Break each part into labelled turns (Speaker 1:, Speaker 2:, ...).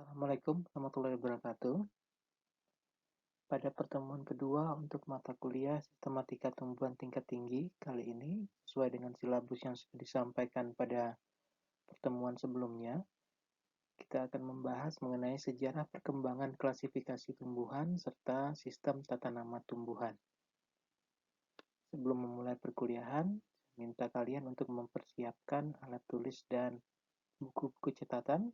Speaker 1: Assalamualaikum warahmatullahi wabarakatuh. Pada pertemuan kedua untuk mata kuliah Sistematika Tumbuhan Tingkat Tinggi kali ini, sesuai dengan silabus yang sudah disampaikan pada pertemuan sebelumnya, kita akan membahas mengenai sejarah perkembangan klasifikasi tumbuhan serta sistem tata nama tumbuhan. Sebelum memulai perkuliahan, minta kalian untuk mempersiapkan alat tulis dan buku-buku catatan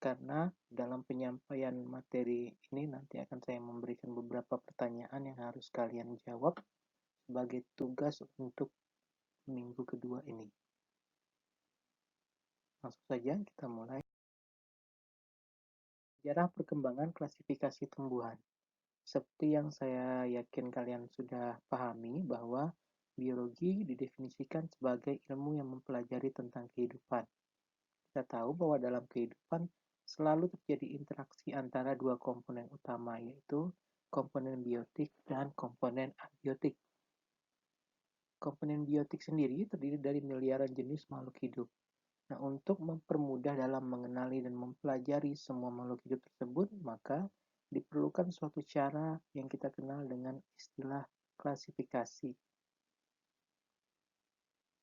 Speaker 1: karena dalam penyampaian materi ini nanti akan saya memberikan beberapa pertanyaan yang harus kalian jawab sebagai tugas untuk minggu kedua ini. Langsung saja kita mulai. Sejarah perkembangan klasifikasi tumbuhan. Seperti yang saya yakin kalian sudah pahami bahwa biologi didefinisikan sebagai ilmu yang mempelajari tentang kehidupan. Kita tahu bahwa dalam kehidupan selalu terjadi interaksi antara dua komponen utama, yaitu komponen biotik dan komponen abiotik. Komponen biotik sendiri terdiri dari miliaran jenis makhluk hidup. Nah, untuk mempermudah dalam mengenali dan mempelajari semua makhluk hidup tersebut, maka diperlukan suatu cara yang kita kenal dengan istilah klasifikasi.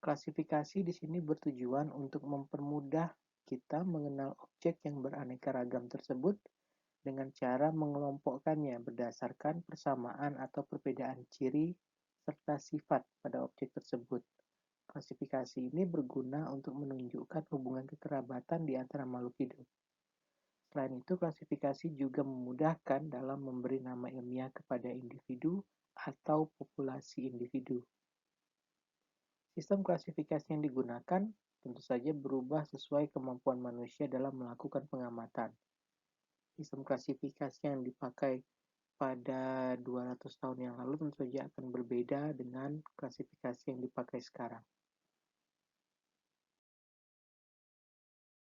Speaker 1: Klasifikasi di sini bertujuan untuk mempermudah kita mengenal objek yang beraneka ragam tersebut dengan cara mengelompokkannya berdasarkan persamaan atau perbedaan ciri serta sifat pada objek tersebut. Klasifikasi ini berguna untuk menunjukkan hubungan kekerabatan di antara makhluk hidup. Selain itu, klasifikasi juga memudahkan dalam memberi nama ilmiah kepada individu atau populasi individu. Sistem klasifikasi yang digunakan tentu saja berubah sesuai kemampuan manusia dalam melakukan pengamatan. Sistem klasifikasi yang dipakai pada 200 tahun yang lalu tentu saja akan berbeda dengan klasifikasi yang dipakai sekarang.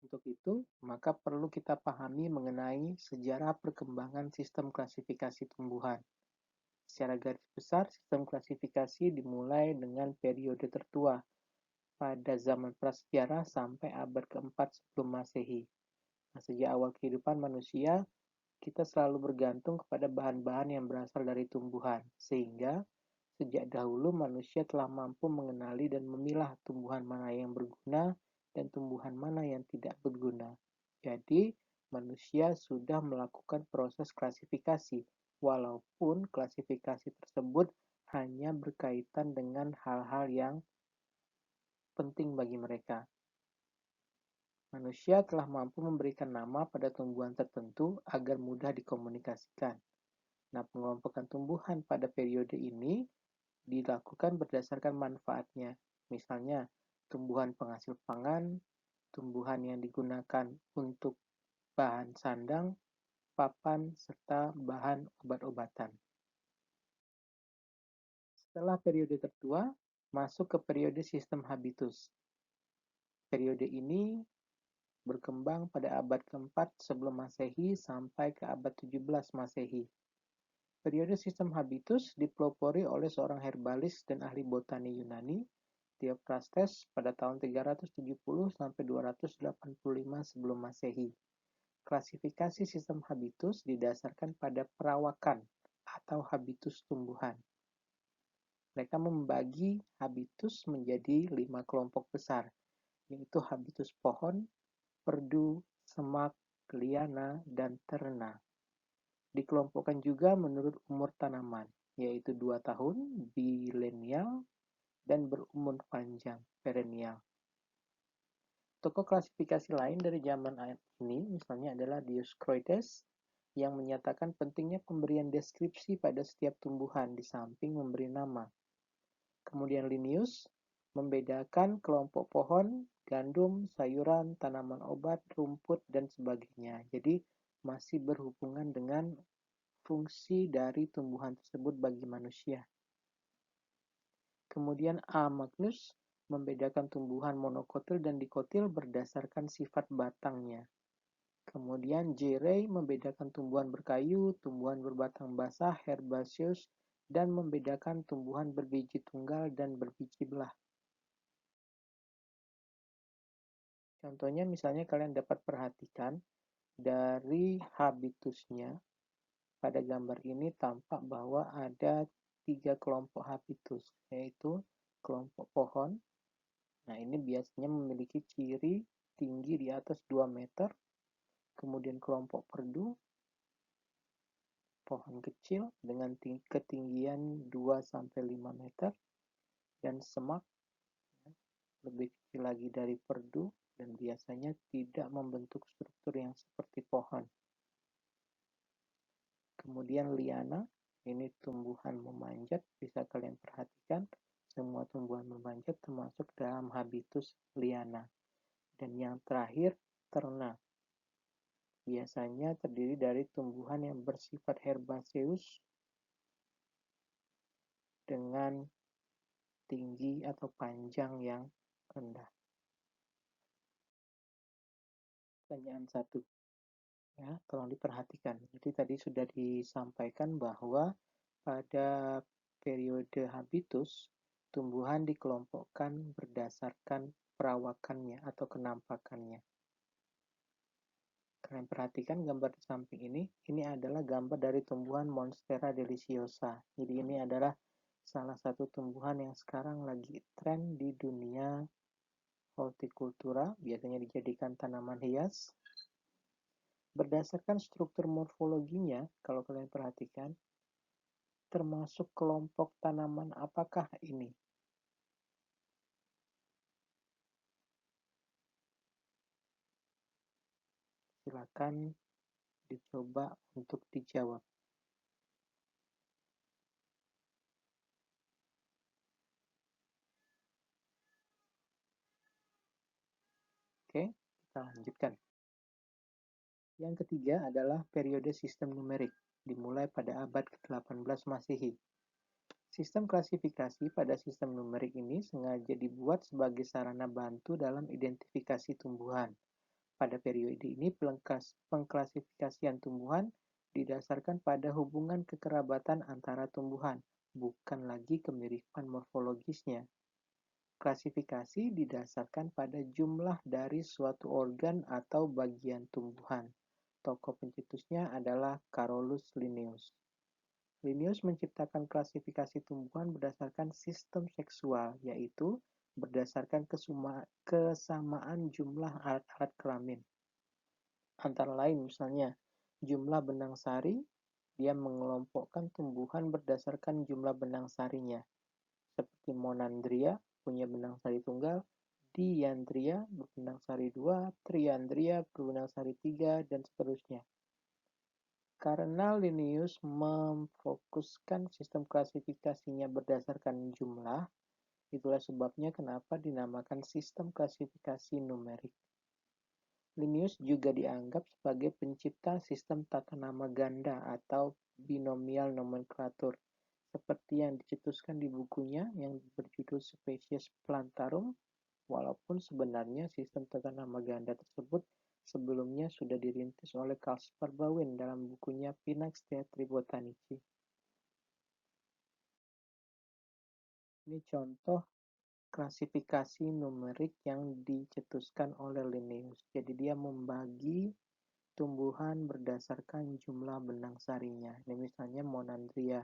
Speaker 1: Untuk itu, maka perlu kita pahami mengenai sejarah perkembangan sistem klasifikasi tumbuhan. Secara garis besar, sistem klasifikasi dimulai dengan periode tertua pada zaman prasejarah sampai abad keempat sebelum Masehi. Nah, sejak awal kehidupan manusia, kita selalu bergantung kepada bahan-bahan yang berasal dari tumbuhan, sehingga sejak dahulu manusia telah mampu mengenali dan memilah tumbuhan mana yang berguna dan tumbuhan mana yang tidak berguna. Jadi, manusia sudah melakukan proses klasifikasi, walaupun klasifikasi tersebut hanya berkaitan dengan hal-hal yang penting bagi mereka. Manusia telah mampu memberikan nama pada tumbuhan tertentu agar mudah dikomunikasikan. Nah, pengelompokan tumbuhan pada periode ini dilakukan berdasarkan manfaatnya. Misalnya, tumbuhan penghasil pangan, tumbuhan yang digunakan untuk bahan sandang, papan, serta bahan obat-obatan. Setelah periode tertua, masuk ke periode sistem habitus. Periode ini berkembang pada abad keempat sebelum Masehi sampai ke abad 17 Masehi. Periode sistem habitus dipelopori oleh seorang herbalis dan ahli botani Yunani, Theophrastes, pada tahun 370 sampai 285 sebelum Masehi. Klasifikasi sistem habitus didasarkan pada perawakan atau habitus tumbuhan. Mereka membagi habitus menjadi 5 kelompok besar, yaitu habitus pohon, perdu, semak, liana, dan terna. Dikelompokkan juga menurut umur tanaman, yaitu 2 tahun, bilenial, dan berumur panjang, perennial. Tokoh klasifikasi lain dari zaman ini misalnya adalah Dioscorides yang menyatakan pentingnya pemberian deskripsi pada setiap tumbuhan di samping memberi nama. Kemudian Linnaeus membedakan kelompok pohon, gandum, sayuran, tanaman obat, rumput, dan sebagainya. Jadi masih berhubungan dengan fungsi dari tumbuhan tersebut bagi manusia. Kemudian A. Magnus membedakan tumbuhan monokotil dan dikotil berdasarkan sifat batangnya. Kemudian J. Ray membedakan tumbuhan berkayu, tumbuhan berbatang basah, herbaceous, dan membedakan tumbuhan berbiji tunggal dan berbiji belah. Contohnya misalnya kalian dapat perhatikan Dari habitusnya, pada gambar ini tampak bahwa ada 3 kelompok habitus, yaitu kelompok pohon. Nah, ini biasanya memiliki ciri tinggi di atas 2 meter, kemudian kelompok perdu, pohon kecil dengan ketinggian 2-5 meter, dan semak lebih kecil lagi dari perdu dan biasanya tidak membentuk struktur yang seperti pohon. Kemudian liana, ini tumbuhan memanjat, bisa kalian perhatikan, semua tumbuhan memanjat termasuk dalam habitus liana. Dan yang terakhir, terna. Biasanya terdiri dari tumbuhan yang bersifat herbaceus dengan tinggi atau panjang yang rendah. Pertanyaan 1. Ya, tolong diperhatikan. Jadi tadi sudah disampaikan bahwa pada periode habitus, tumbuhan dikelompokkan berdasarkan perawakannya atau kenampakannya. Kalian perhatikan gambar di samping ini adalah gambar dari tumbuhan Monstera deliciosa. Jadi ini adalah salah satu tumbuhan yang sekarang lagi tren di dunia hortikultura, biasanya dijadikan tanaman hias. Berdasarkan struktur morfologinya, kalau kalian perhatikan, termasuk kelompok tanaman apakah ini? Silakan dicoba untuk dijawab. Oke, kita lanjutkan. Yang ketiga adalah periode sistem numerik, dimulai pada abad ke-18 Masehi. Sistem klasifikasi pada sistem numerik ini sengaja dibuat sebagai sarana bantu dalam identifikasi tumbuhan. Pada periode ini, pengklasifikasian tumbuhan didasarkan pada hubungan kekerabatan antara tumbuhan, bukan lagi kemiripan morfologisnya. Klasifikasi didasarkan pada jumlah dari suatu organ atau bagian tumbuhan. Tokoh pencetusnya adalah Carolus Linnaeus. Linnaeus menciptakan klasifikasi tumbuhan berdasarkan sistem seksual, yaitu berdasarkan kesamaan jumlah alat-alat kelamin. Antara lain misalnya, jumlah benang sari, dia mengelompokkan tumbuhan berdasarkan jumlah benang sarinya. Seperti Monandria, punya benang sari tunggal, Diandria berbenang sari 2, Triandria berbenang sari 3, dan seterusnya. Karena Linnaeus memfokuskan sistem klasifikasinya berdasarkan jumlah, itulah sebabnya kenapa dinamakan sistem klasifikasi numerik. Linnaeus juga dianggap sebagai pencipta sistem tata nama ganda atau binomial nomenklatur, seperti yang dicetuskan di bukunya yang berjudul Species Plantarum, walaupun sebenarnya sistem tata nama ganda tersebut sebelumnya sudah dirintis oleh Caspar Bawin dalam bukunya Pinax Theatri Botanici. Ini contoh klasifikasi numerik yang dicetuskan oleh Linnaeus. Jadi dia membagi tumbuhan berdasarkan jumlah benang sarinya. Ini misalnya Monandria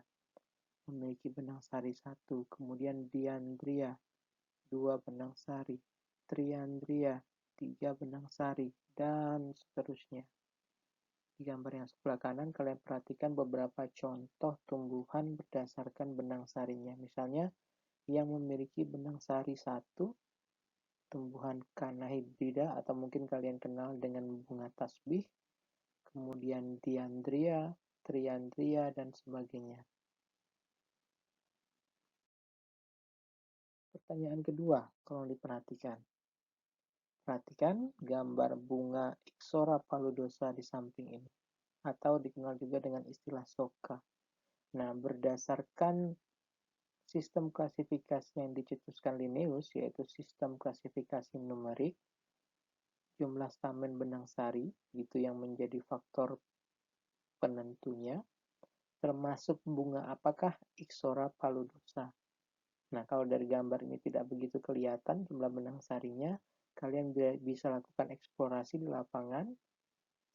Speaker 1: memiliki benang sari 1, kemudian Diandria 2 benang sari, Triandria 3 benang sari, dan seterusnya. Di gambar yang sebelah kanan, kalian perhatikan beberapa contoh tumbuhan berdasarkan benang sarinya. Misalnya, yang memiliki benang sari 1, tumbuhan Canna hybrida, atau mungkin kalian kenal dengan bunga tasbih, kemudian Diandria, Triandria, dan sebagainya. Pertanyaan kedua, kalau diperhatikan. Perhatikan gambar bunga Ixora paludosa di samping ini, atau dikenal juga dengan istilah soka. Nah, berdasarkan sistem klasifikasi yang dicetuskan Linnaeus, yaitu sistem klasifikasi numerik, jumlah stamen benang sari, itu yang menjadi faktor penentunya, termasuk bunga apakah Ixora paludosa. Nah, kalau dari gambar ini tidak begitu kelihatan jumlah benang sarinya, kalian bisa lakukan eksplorasi di lapangan.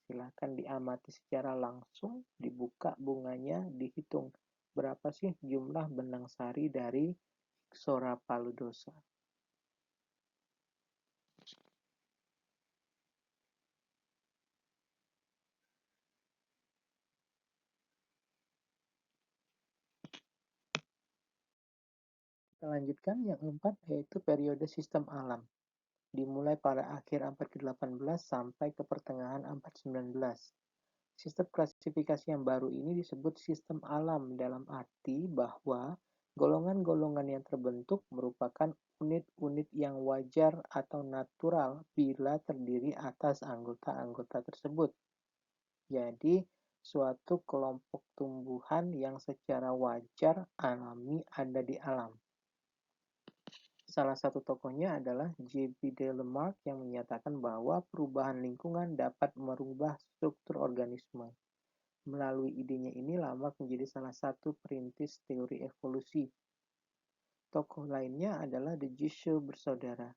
Speaker 1: Silahkan diamati secara langsung, dibuka bunganya, dihitung berapa sih jumlah benang sari dari Ixora paludosa. Kita lanjutkan yang keempat, yaitu periode sistem alam. Dimulai pada akhir abad ke-18 sampai ke pertengahan abad 19. Sistem klasifikasi yang baru ini disebut sistem alam dalam arti bahwa golongan-golongan yang terbentuk merupakan unit-unit yang wajar atau natural bila terdiri atas anggota-anggota tersebut. Jadi, suatu kelompok tumbuhan yang secara wajar alami ada di alam. Salah satu tokohnya adalah J.B. Lamarck yang menyatakan bahwa perubahan lingkungan dapat merubah struktur organisme. Melalui idenya ini, Lamarck menjadi salah satu perintis teori evolusi. Tokoh lainnya adalah The Jussieu bersaudara,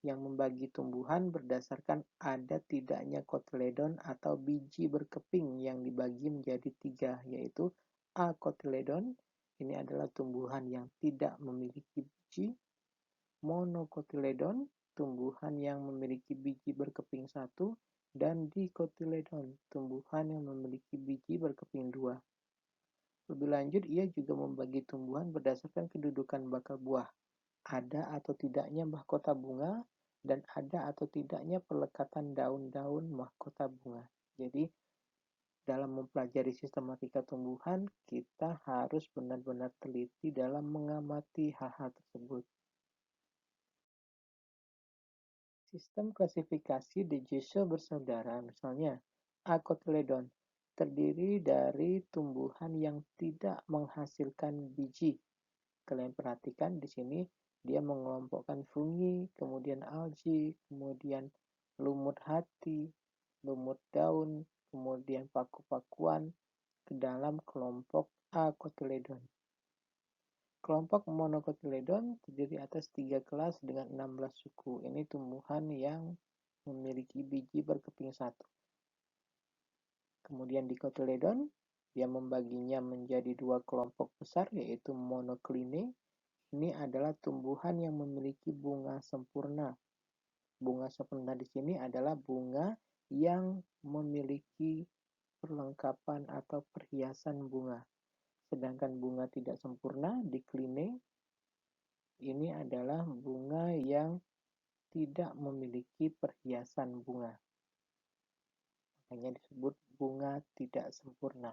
Speaker 1: yang membagi tumbuhan berdasarkan ada tidaknya kotyledon atau biji berkeping yang dibagi menjadi tiga, yaitu acotyledon, ini adalah tumbuhan yang tidak memiliki biji, monocotyledon, tumbuhan yang memiliki biji berkeping satu, dan dicotyledon, tumbuhan yang memiliki biji berkeping dua. Lebih lanjut, ia juga membagi tumbuhan berdasarkan kedudukan bakal buah, ada atau tidaknya mahkota bunga, dan ada atau tidaknya pelekatan daun-daun mahkota bunga. Jadi, dalam mempelajari sistematika tumbuhan, kita harus benar-benar teliti dalam mengamati hal-hal tersebut. Sistem klasifikasi De Jussieu bersaudara, misalnya acotyledon, terdiri dari tumbuhan yang tidak menghasilkan biji. Kalian perhatikan di sini dia mengelompokkan fungi, kemudian algae, kemudian lumut hati, lumut daun, kemudian paku-pakuan ke dalam kelompok acotyledon. Kelompok monocotyledon terdiri atas 3 kelas dengan 16 suku. Ini tumbuhan yang memiliki biji berkeping satu. Kemudian dicotyledon, dia membaginya menjadi 2 kelompok besar, yaitu monocline. Ini adalah tumbuhan yang memiliki bunga sempurna. Bunga sempurna di sini adalah bunga yang memiliki perlengkapan atau perhiasan bunga. Sedangkan bunga tidak sempurna, dikline, ini adalah bunga yang tidak memiliki perhiasan bunga. Makanya disebut bunga tidak sempurna.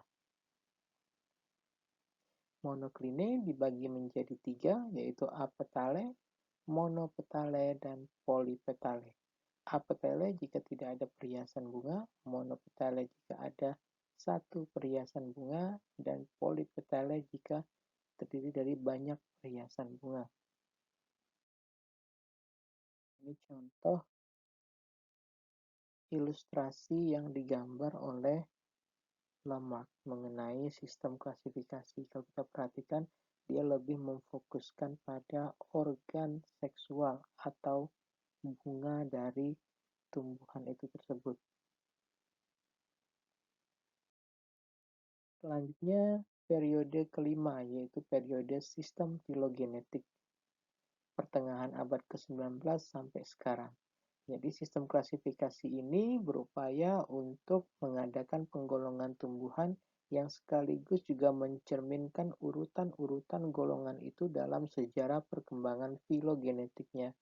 Speaker 1: Monocline dibagi menjadi 3, yaitu apetale, monopetale, dan polypetale. Apetale jika tidak ada perhiasan bunga, monopetale jika ada satu perhiasan bunga, dan polypetale jika terdiri dari banyak perhiasan bunga. Ini contoh ilustrasi yang digambar oleh Lamarck mengenai sistem klasifikasi. Kalau kita perhatikan, dia lebih memfokuskan pada organ seksual atau bunga dari tumbuhan itu tersebut. Selanjutnya, periode kelima, yaitu periode sistem filogenetik, pertengahan abad ke-19 sampai sekarang. Jadi sistem klasifikasi ini berupaya untuk mengadakan penggolongan tumbuhan yang sekaligus juga mencerminkan urutan-urutan golongan itu dalam sejarah perkembangan filogenetiknya.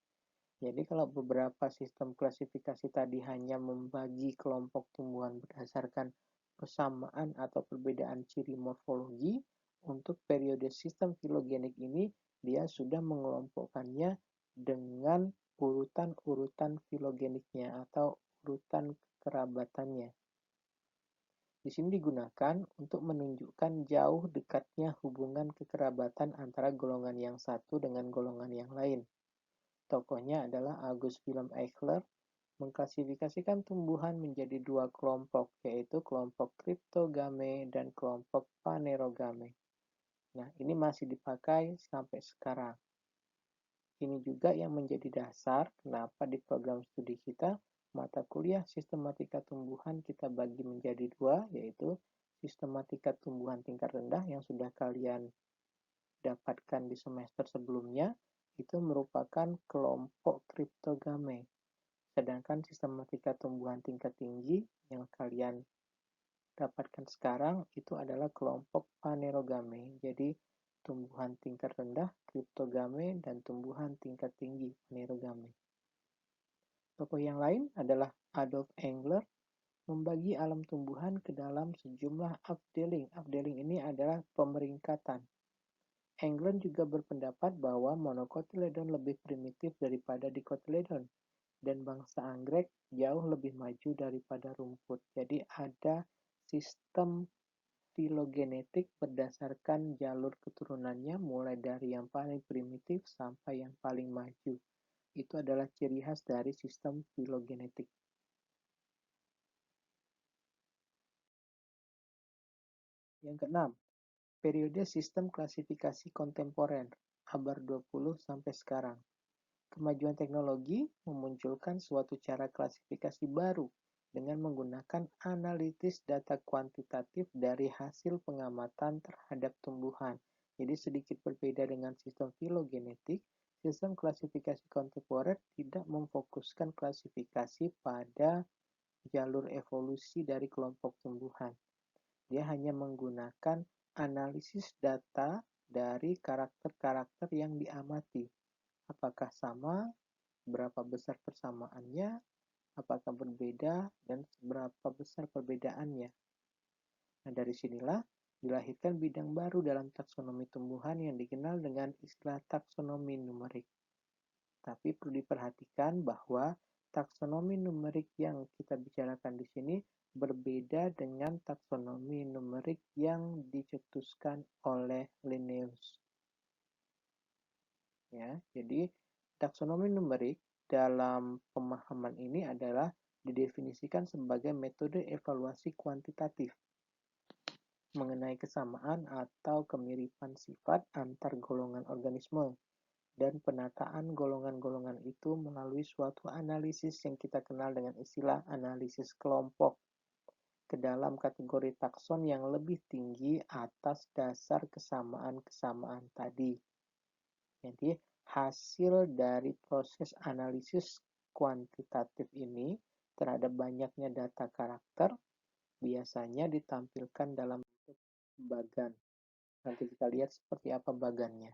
Speaker 1: Jadi kalau beberapa sistem klasifikasi tadi hanya membagi kelompok tumbuhan berdasarkan persamaan atau perbedaan ciri morfologi, untuk periode sistem filogenik ini dia sudah mengelompokkannya dengan urutan-urutan filogeniknya atau urutan kekerabatannya. Di sini digunakan untuk menunjukkan jauh dekatnya hubungan kekerabatan antara golongan yang satu dengan golongan yang lain. Tokohnya adalah August Wilhelm Eichler, mengklasifikasikan tumbuhan menjadi 2 kelompok, yaitu kelompok Cryptogame dan kelompok Phanerogame. Nah, ini masih dipakai sampai sekarang. Ini juga yang menjadi dasar kenapa di program studi kita Mata kuliah sistematika tumbuhan kita bagi menjadi dua, yaitu sistematika tumbuhan tingkat rendah yang sudah kalian dapatkan di semester sebelumnya, itu merupakan kelompok kriptogame. Sedangkan sistematika tumbuhan tingkat tinggi yang kalian dapatkan sekarang itu adalah kelompok phanerogame. Jadi tumbuhan tingkat rendah kriptogame dan tumbuhan tingkat tinggi phanerogame. Tokoh yang lain adalah Adolf Engler membagi alam tumbuhan ke dalam sejumlah afdeling. Afdeling ini adalah pemeringkatan. Engler juga berpendapat bahwa monocotyledon lebih primitif daripada dicotyledon dan bangsa anggrek jauh lebih maju daripada rumput. Jadi ada sistem filogenetik berdasarkan jalur keturunannya mulai dari yang paling primitif sampai yang paling maju. Itu adalah ciri khas dari sistem filogenetik. Yang keenam, periode sistem klasifikasi kontemporer, abad 20 sampai sekarang. Kemajuan teknologi memunculkan suatu cara klasifikasi baru dengan menggunakan analisis data kuantitatif dari hasil pengamatan terhadap tumbuhan. Jadi sedikit berbeda dengan sistem filogenetik, sistem klasifikasi kontemporer tidak memfokuskan klasifikasi pada jalur evolusi dari kelompok tumbuhan. Dia hanya menggunakan analisis data dari karakter-karakter yang diamati. Apakah sama, berapa besar persamaannya, apakah berbeda, dan seberapa besar perbedaannya. Nah, dari sinilah dilahirkan bidang baru dalam taksonomi tumbuhan yang dikenal dengan istilah taksonomi numerik. Tapi perlu diperhatikan bahwa taksonomi numerik yang kita bicarakan di sini berbeda dengan taksonomi numerik yang dicetuskan oleh Linnaeus. Ya, jadi taksonomi numerik dalam pemahaman ini adalah didefinisikan sebagai metode evaluasi kuantitatif mengenai kesamaan atau kemiripan sifat antar golongan organisme dan penataan golongan-golongan itu melalui suatu analisis yang kita kenal dengan istilah analisis kelompok ke dalam kategori takson yang lebih tinggi atas dasar kesamaan-kesamaan tadi. Jadi hasil dari proses analisis kuantitatif ini terhadap banyaknya data karakter biasanya ditampilkan dalam bentuk bagan. Nanti kita lihat seperti apa bagannya.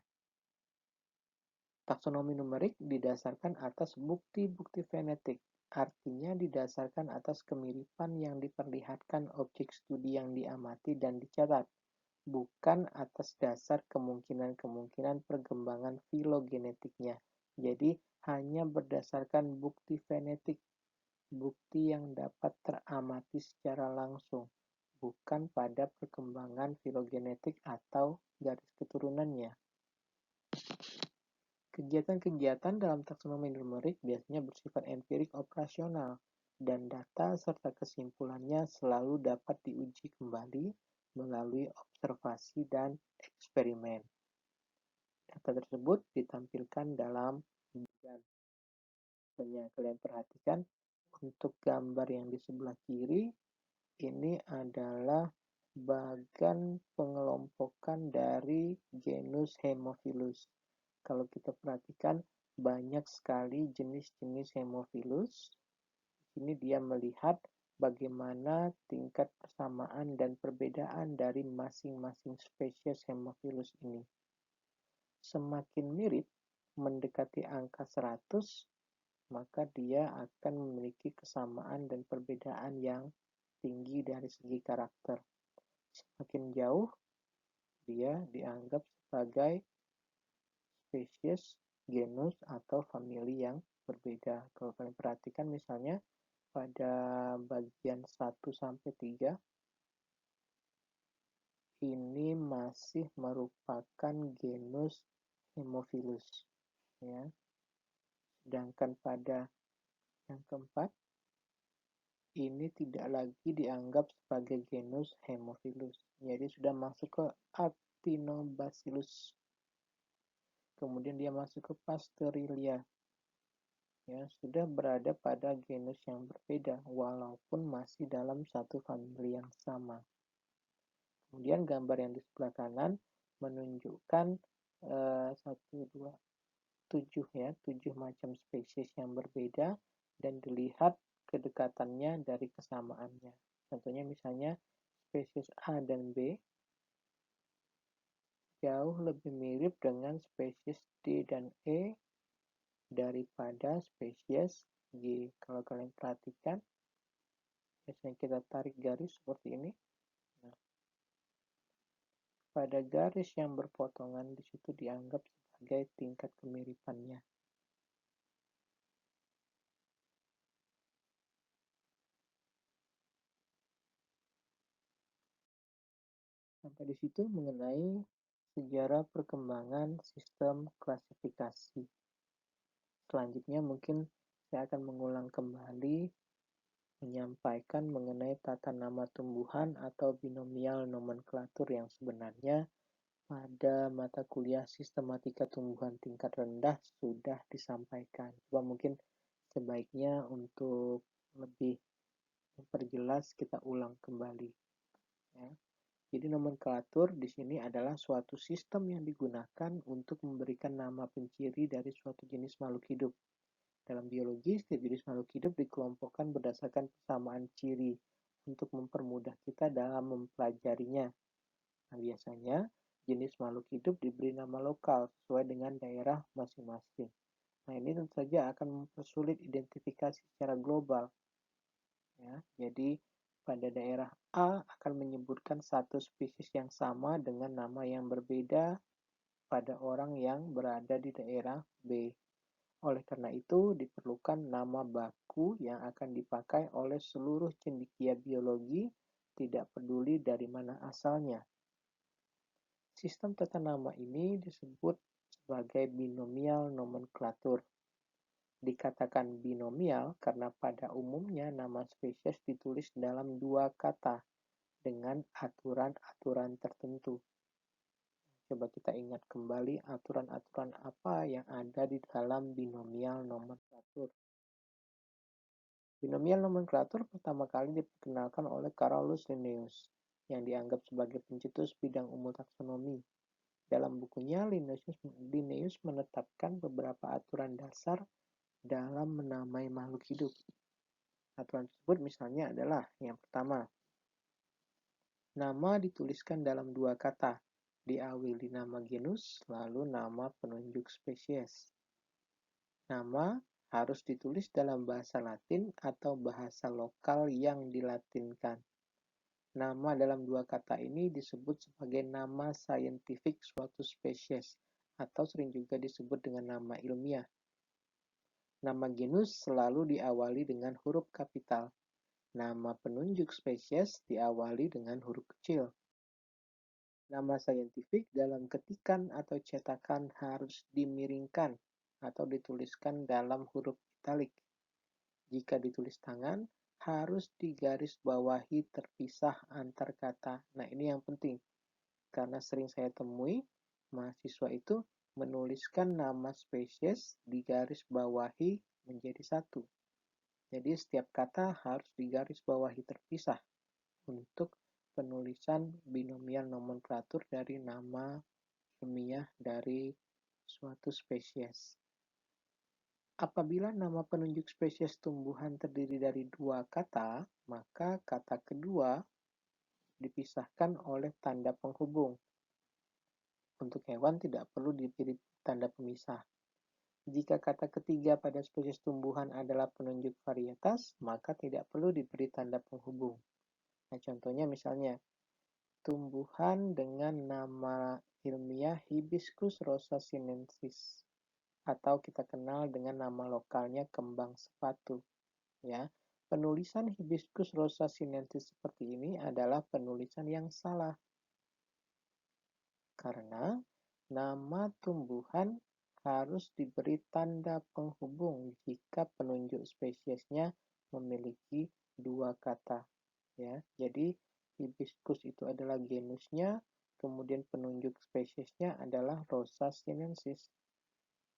Speaker 1: Taksonomi numerik didasarkan atas bukti-bukti fenetik, artinya didasarkan atas kemiripan yang diperlihatkan objek studi yang diamati dan dicatat, bukan atas dasar kemungkinan-kemungkinan perkembangan filogenetiknya. Jadi hanya berdasarkan bukti fenetik, bukti yang dapat teramati secara langsung, bukan pada perkembangan filogenetik atau garis keturunannya. Kegiatan-kegiatan dalam taksonomi numerik biasanya bersifat empirik operasional, dan data serta kesimpulannya selalu dapat diuji kembali melalui observasi dan eksperimen. Data tersebut ditampilkan dalam bagan. Misalnya kalian perhatikan untuk gambar yang di sebelah kiri, ini adalah bagan pengelompokan dari genus Haemophilus. Kalau kita perhatikan, banyak sekali jenis-jenis Haemophilus. Ini dia melihat bagaimana tingkat persamaan dan perbedaan dari masing-masing spesies Haemophilus ini. Semakin mirip mendekati angka 100, maka dia akan memiliki kesamaan dan perbedaan yang tinggi dari segi karakter. Semakin jauh, dia dianggap sebagai spesies, genus, atau famili yang berbeda. Kalau kalian perhatikan misalnya pada bagian 1 sampai 3 ini masih merupakan genus Haemophilus, ya. Sedangkan pada yang keempat ini tidak lagi dianggap sebagai genus Haemophilus. Jadi sudah masuk ke Actinobacillus. Kemudian dia masuk ke Pasteurilia. ya, sudah berada pada genus yang berbeda walaupun masih dalam satu famili yang sama. Kemudian gambar yang di sebelah kanan menunjukkan 7 macam spesies yang berbeda dan dilihat kedekatannya dari kesamaannya. Contohnya misalnya spesies A dan B jauh lebih mirip dengan spesies D dan E daripada spesies G. Kalau kalian perhatikan, biasanya kita tarik garis seperti ini. Nah, pada garis yang berpotongan di situ dianggap sebagai tingkat kemiripannya. Sampai di situ mengenai sejarah perkembangan sistem klasifikasi. Selanjutnya mungkin saya akan mengulang kembali menyampaikan mengenai tata nama tumbuhan atau binomial nomenklatur yang sebenarnya pada mata kuliah sistematika tumbuhan tingkat rendah sudah disampaikan. Coba mungkin sebaiknya untuk lebih memperjelas kita ulang kembali. Ya. Jadi nomenklatur di sini adalah suatu sistem yang digunakan untuk memberikan nama penciri dari suatu jenis makhluk hidup. Dalam biologi, setiap jenis makhluk hidup dikelompokkan berdasarkan persamaan ciri untuk mempermudah kita dalam mempelajarinya. Nah, biasanya jenis makhluk hidup diberi nama lokal sesuai dengan daerah masing-masing. Nah, ini tentu saja akan mempersulit identifikasi secara global. Ya, jadi pada daerah A akan menyebutkan satu spesies yang sama dengan nama yang berbeda pada orang yang berada di daerah B. Oleh karena itu, diperlukan nama baku yang akan dipakai oleh seluruh cendekia biologi, tidak peduli dari mana asalnya. Sistem tata nama ini disebut sebagai binomial nomenklatur. Dikatakan binomial karena pada umumnya nama spesies ditulis dalam dua kata dengan aturan-aturan tertentu. Coba kita ingat kembali aturan-aturan apa yang ada di dalam binomial nomenklatur. Binomial nomenklatur pertama kali diperkenalkan oleh Carolus Linnaeus, yang dianggap sebagai pencetus bidang umum taksonomi. Dalam bukunya, Linnaeus menetapkan beberapa aturan dasar dalam menamai makhluk hidup. Aturan tersebut misalnya adalah yang pertama, nama dituliskan dalam dua kata, diawali nama genus, lalu nama penunjuk spesies. Nama harus ditulis dalam bahasa Latin atau bahasa lokal yang dilatinkan. Nama dalam dua kata ini disebut sebagai nama saintifik suatu spesies, atau sering juga disebut dengan nama ilmiah. Nama genus selalu diawali dengan huruf kapital. Nama penunjuk spesies diawali dengan huruf kecil. Nama saintifik dalam ketikan atau cetakan harus dimiringkan atau dituliskan dalam huruf italik. Jika ditulis tangan, harus digarisbawahi terpisah antar kata. Nah, ini yang penting. Karena sering saya temui, mahasiswa itu menuliskan nama spesies digarisbawahi menjadi satu. Jadi setiap kata harus digarisbawahi terpisah untuk penulisan binomial nomenklatur dari nama ilmiah dari suatu spesies. Apabila nama penunjuk spesies tumbuhan terdiri dari dua kata, maka kata kedua dipisahkan oleh tanda penghubung. Untuk hewan tidak perlu diberi tanda pemisah. Jika kata ketiga pada spesies tumbuhan adalah penunjuk varietas, maka tidak perlu diberi tanda penghubung. Nah, contohnya misalnya, tumbuhan dengan nama ilmiah Hibiscus rosa sinensis, atau kita kenal dengan nama lokalnya kembang sepatu. Ya, penulisan Hibiscus rosa sinensis seperti ini adalah penulisan yang salah. Karena nama tumbuhan harus diberi tanda penghubung jika penunjuk spesiesnya memiliki dua kata. Ya, jadi Hibiscus itu adalah genusnya, kemudian penunjuk spesiesnya adalah Rosa sinensis.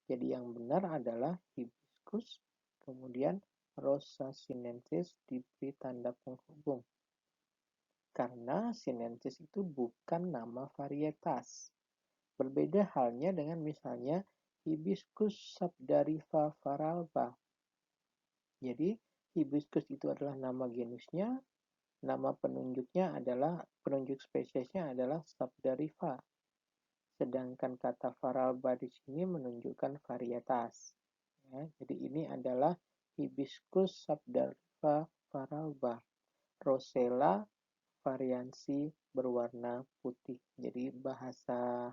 Speaker 1: Jadi yang benar adalah Hibiscus Kemudian Rosa sinensis diberi tanda penghubung, karena sinensis itu bukan nama varietas. Berbeda halnya dengan misalnya Hibiscus sabdarifa varalba. Jadi, hibiscus itu adalah nama genusnya, nama penunjuk spesiesnya adalah sabdarifa. Sedangkan kata varalba di sini menunjukkan varietas. Ya, jadi ini adalah Hibiscus sabdarifa varalba. Rosella variansi berwarna putih. Jadi bahasa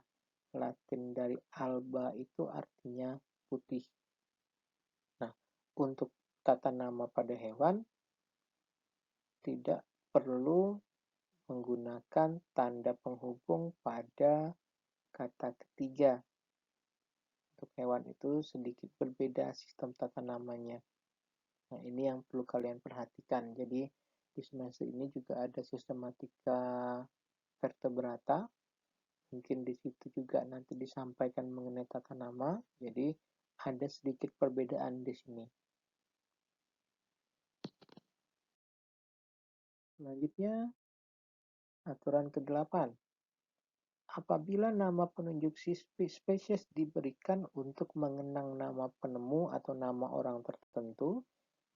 Speaker 1: Latin dari alba itu artinya putih. Nah, untuk tata nama pada hewan tidak perlu menggunakan tanda penghubung pada kata ketiga. Untuk hewan itu sedikit berbeda sistem tata namanya. Nah, ini yang perlu kalian perhatikan. Jadi, di semester ini juga ada sistematika vertebrata. Mungkin di situ juga nanti disampaikan mengenai tata nama. Jadi, ada sedikit perbedaan di sini. Selanjutnya, aturan ke-8. Apabila nama penunjuk spesies diberikan untuk mengenang nama penemu atau nama orang tertentu,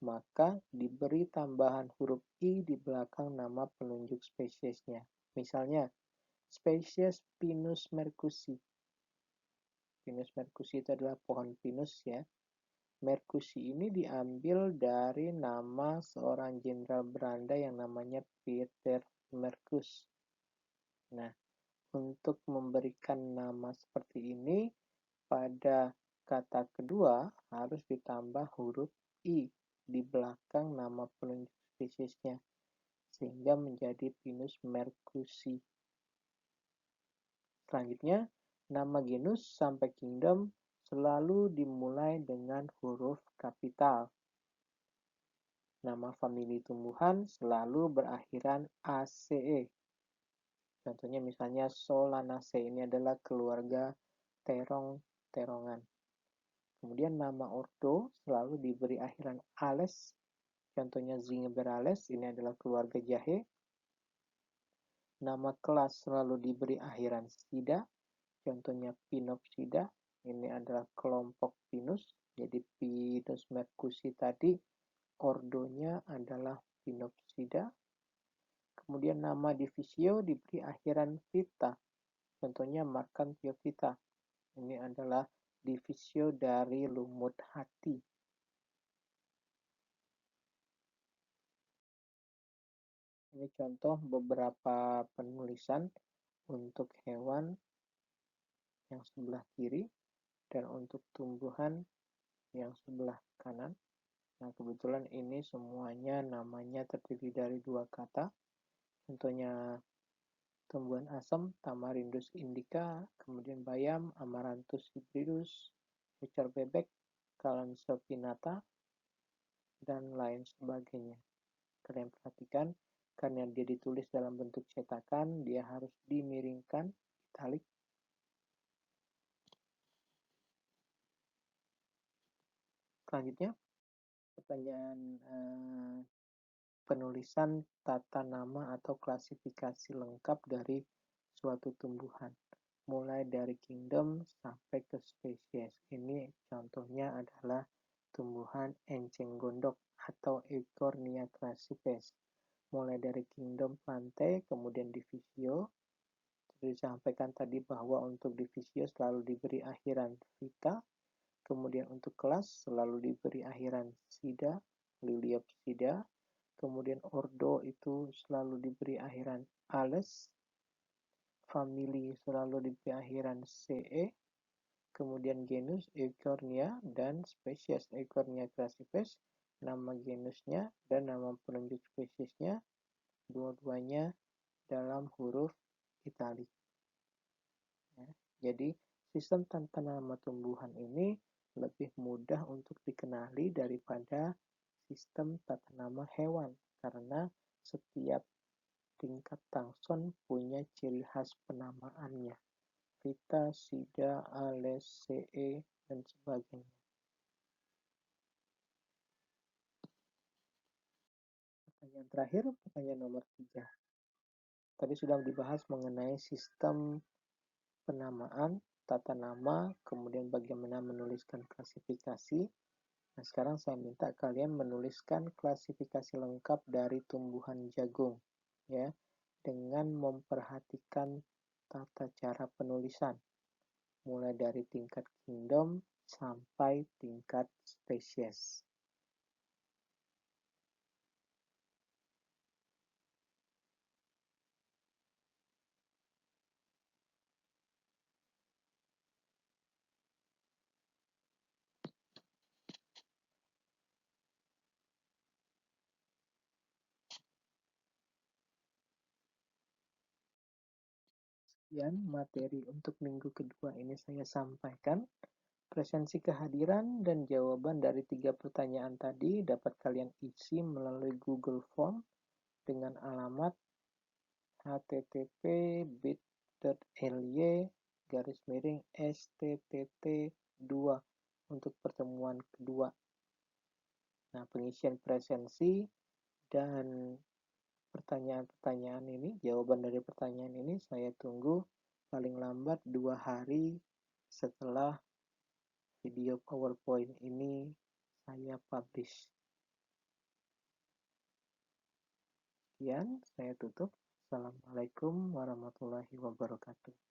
Speaker 1: maka diberi tambahan huruf I di belakang nama penunjuk spesiesnya. Misalnya, spesies Pinus mercusi. Pinus mercusi itu adalah pohon pinus ya. Mercusi ini diambil dari nama seorang jenderal Belanda yang namanya Peter Mercus. Nah, untuk memberikan nama seperti ini, pada kata kedua harus ditambah huruf I di belakang nama penunjuk spesiesnya, sehingga menjadi Pinus mercusi. Selanjutnya, nama genus sampai kingdom selalu dimulai dengan huruf kapital. Nama famili tumbuhan selalu berakhiran ACE. Contohnya misalnya Solanaceae, ini adalah keluarga terong-terongan. Kemudian nama ordo selalu diberi akhiran ales. Contohnya Zingiberales, ini adalah keluarga jahe. Nama kelas selalu diberi akhiran sida. Contohnya Pinopsida, ini adalah kelompok pinus. Jadi Pinus mercusi tadi ordonya adalah Pinopsida. Kemudian nama divisio diberi akhiran vita. Contohnya Markanthiophyta. Ini adalah divisio dari lumut hati. Ini contoh beberapa penulisan untuk hewan yang sebelah kiri dan untuk tumbuhan yang sebelah kanan. Nah, kebetulan ini semuanya namanya terdiri dari dua kata. Contohnya tumbuhan asam, Tamarindus indica, kemudian bayam, Amaranthus hybridus, ecor bebek, Kalanchoe, dan lain sebagainya. Kalian perhatikan, karena dia ditulis dalam bentuk cetakan, dia harus dimiringkan, italik. Selanjutnya, pertanyaan penulisan tata nama atau klasifikasi lengkap dari suatu tumbuhan. Mulai dari kingdom sampai ke spesies. Ini contohnya adalah tumbuhan enceng gondok atau Eichhornia crassipes. Mulai dari kingdom plantae, kemudian divisio. Disampaikan tadi bahwa untuk divisio selalu diberi akhiran vita, kemudian untuk kelas selalu diberi akhiran sida, Liliopsida, kemudian ordo itu selalu diberi akhiran ales, famili selalu diberi akhiran CE, kemudian genus Eichhornia dan spesies Eichhornia crassipes, nama genusnya dan nama penunjuk spesiesnya dua-duanya dalam huruf italik. Ya, jadi sistem tata nama tumbuhan ini lebih mudah untuk dikenali daripada sistem tata nama hewan, karena setiap tingkat taxon punya ciri khas penamaannya. Vita, sida, ales, CE, dan sebagainya. Yang terakhir, pertanyaan nomor 3. Tadi sudah dibahas mengenai sistem penamaan, tata nama, kemudian bagaimana menuliskan klasifikasi. Nah, sekarang saya minta kalian menuliskan klasifikasi lengkap dari tumbuhan jagung, ya, dengan memperhatikan tata cara penulisan, mulai dari tingkat kingdom sampai tingkat spesies. Sekian materi untuk minggu kedua ini saya sampaikan. Presensi kehadiran dan jawaban dari 3 pertanyaan tadi dapat kalian isi melalui Google Form dengan alamat http://bit.ly/stt2 untuk pertemuan kedua. Nah, pengisian presensi dan pertanyaan-pertanyaan ini, jawaban dari pertanyaan ini saya tunggu paling lambat 2 hari setelah video PowerPoint ini saya publish. Sekian, saya tutup. Assalamualaikum warahmatullahi wabarakatuh.